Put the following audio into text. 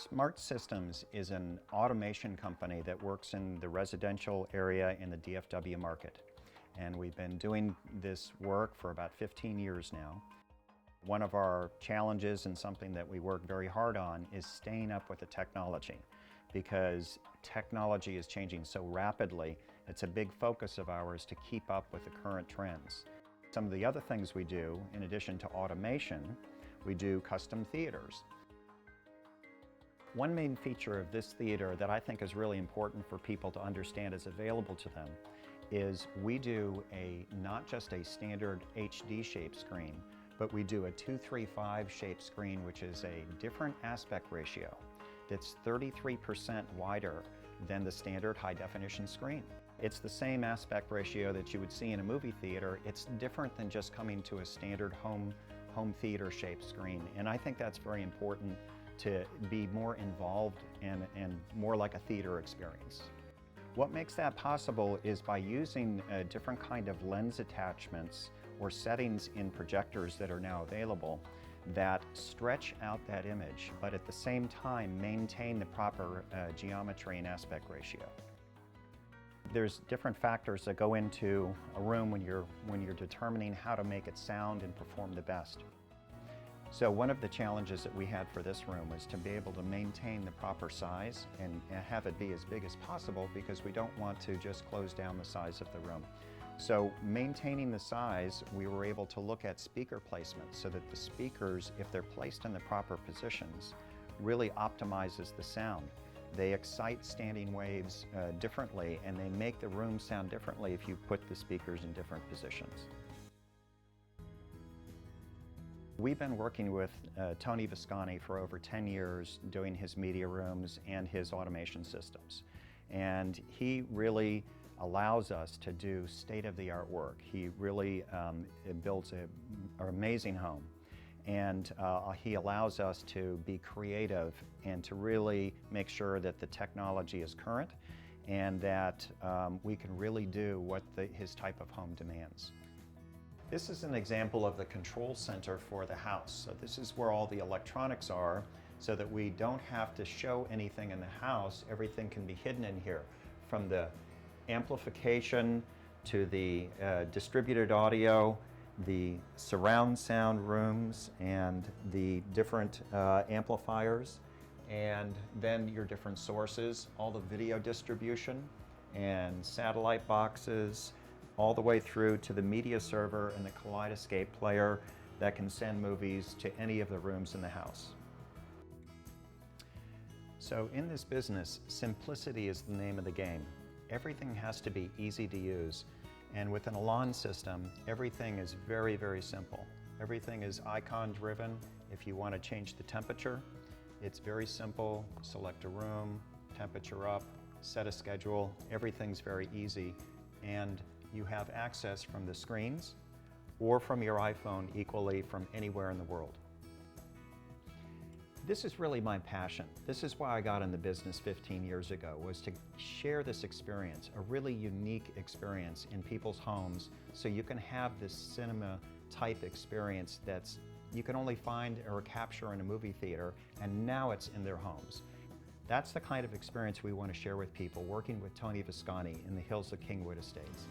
Smart Systems is an automation company that works in the residential area in the DFW market. And we've been doing this work for about 15 years now. One of our challenges and something that we work very hard on is staying up with the technology, because technology is changing so rapidly. It's a big focus of ours to keep up with the current trends. Some of the other things we do, in addition to automation, we do custom theaters. One main feature of this theater that I think is really important for people to understand is available to them is we do not just a standard HD shape screen, but we do a 2:3:5 shape screen, which is a different aspect ratio that's 33% wider than the standard high definition screen. It's the same aspect ratio that you would see in a movie theater. It's different than just coming to a standard home theater shape screen. And I think that's very important to be more involved and more like a theater experience. What makes that possible is by using a different kind of lens attachments or settings in projectors that are now available that stretch out that image, but at the same time maintain the proper geometry and aspect ratio. There's different factors that go into a room when you're determining how to make it sound and perform the best. So one of the challenges that we had for this room was to be able to maintain the proper size and have it be as big as possible, because we don't want to just close down the size of the room. So maintaining the size, we were able to look at speaker placement so that the speakers, if they're placed in the proper positions, really optimizes the sound. They excite standing waves differently, and they make the room sound differently if you put the speakers in different positions. We've been working with Tony Visconti for over 10 years doing his media rooms and his automation systems. And he really allows us to do state-of-the-art work. He really builds an amazing home. And he allows us to be creative and to really make sure that the technology is current and that we can really do what his type of home demands. This is an example of the control center for the house. So this is where all the electronics are, so that we don't have to show anything in the house. Everything can be hidden in here, from the amplification to the distributed audio, the surround sound rooms and the different amplifiers, and then your different sources, all the video distribution and satellite boxes, all the way through to the media server and the kaleidoscope player that can send movies to any of the rooms in the house. So in this business, simplicity is the name of the game. Everything has to be easy to use. And with an Elan system, everything is very, very simple. Everything is icon driven. If you want to change the temperature, it's very simple. Select a room, temperature up, set a schedule. Everything's very easy. And you have access from the screens or from your iPhone equally from anywhere in the world. This is really my passion. This is why I got in the business 15 years ago, was to share this experience, a really unique experience in people's homes, so you can have this cinema type experience that's you can only find or capture in a movie theater, and now it's in their homes. That's the kind of experience we want to share with people working with Tony Visconti in the hills of Kingwood Estates.